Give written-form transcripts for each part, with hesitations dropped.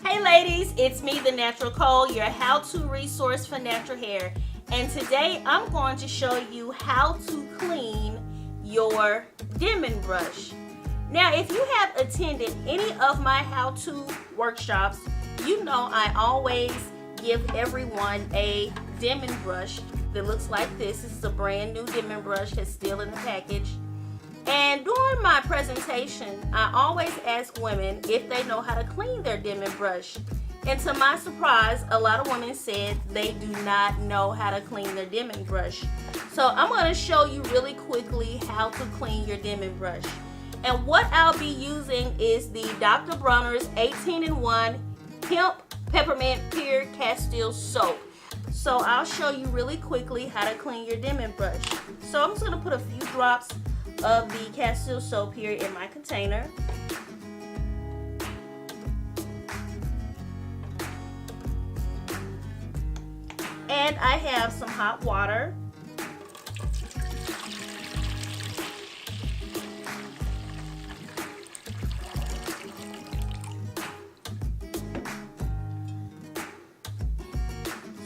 Hey ladies, it's me, the Natural Cole, your how-to resource for natural hair. And today I'm going to show you how to clean your Denman brush. Now, if you have attended any of my how-to workshops, you know I always give everyone a Denman brush that looks like this. This is a brand new Denman brush that's still in the package. And during my presentation, I always ask women if they know how to clean their Denman brush. And to my surprise, a lot of women said they do not know how to clean their Denman brush. So I'm going to show you really quickly how to clean your Denman brush. And what I'll be using is the Dr. Bronner's 18-in-1 Hemp Peppermint Pure Castile Soap. So I'll show you really quickly how to clean your Denman brush. So I'm just going to put a few drops of the Castile soap here in my container. And I have some hot water.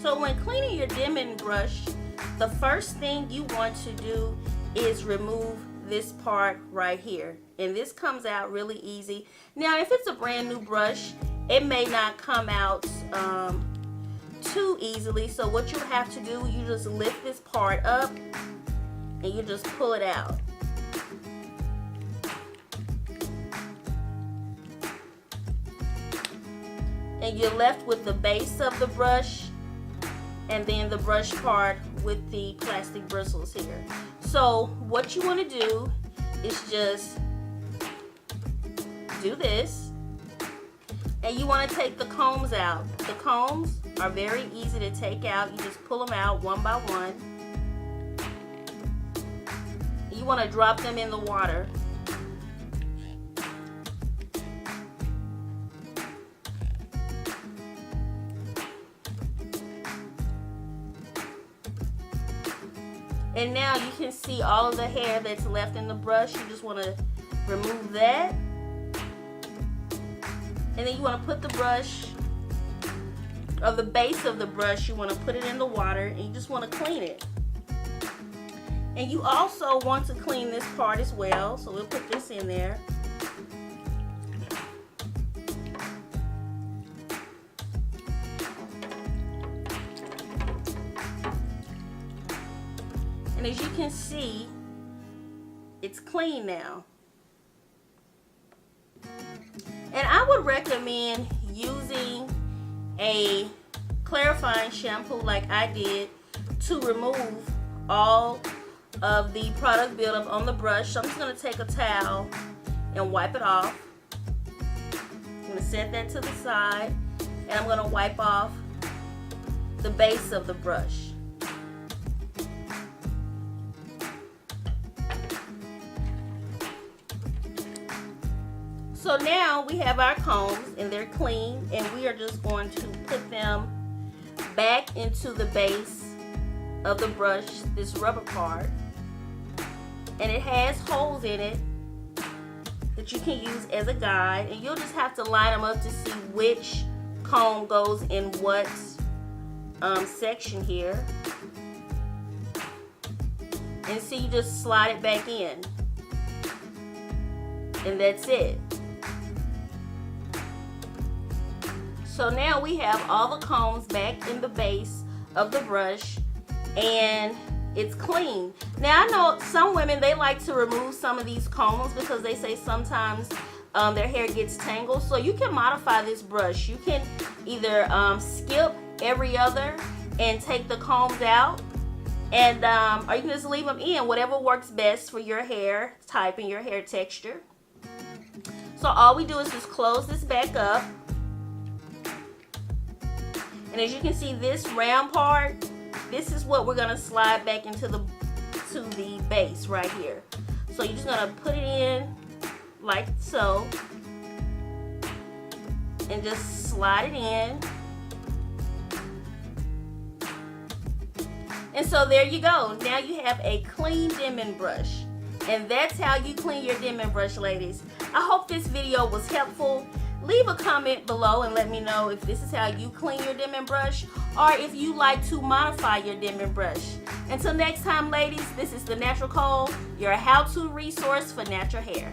So when cleaning your Denman brush, the first thing you want to do is remove this part right here, and this comes out really easy. Now if it's a brand new brush, it may not come out too easily, so what you have to do, you just lift this part up and you just pull it out. And you're left with the base of the brush and then the brush part with the plastic bristles here. So what you want to do is just do this, and you want to take the combs out. The combs are very easy to take out. You just pull them out one by one. You want to drop them in the water. And now you can see all of the hair that's left in the brush. You just want to remove that. And then you want to put the brush, or the base of the brush, you want to put it in the water, and you just want to clean it. And you also want to clean this part as well, so we'll put this in there. And as you can see, it's clean now. And I would recommend using a clarifying shampoo like I did to remove all of the product buildup on the brush. So I'm just going to take a towel and wipe it off. I'm going to set that to the side, and I'm going to wipe off the base of the brush. So now we have our combs and they're clean, and we are just going to put them back into the base of the brush, this rubber part. And it has holes in it that you can use as a guide, and you'll just have to line them up to see which comb goes in what section here. And see, you just slide it back in. And that's it. So now we have all the combs back in the base of the brush, and it's clean. Now I know some women, they like to remove some of these combs because they say sometimes their hair gets tangled. So you can modify this brush. You can either skip every other and take the combs out, and or you can just leave them in, whatever works best for your hair type and your hair texture. So all we do is just close this back up. And as you can see, this round part, this is what we're going to slide back into the base right here. So you're just going to put it in like so, and just slide it in. And so there you go. Now you have a clean Denman brush. And that's how you clean your Denman brush, ladies. I hope this video was helpful. Leave a comment below and let me know if this is how you clean your Denman brush or if you like to modify your Denman brush. Until next time, ladies, this is The Natural Cole, your how-to resource for natural hair.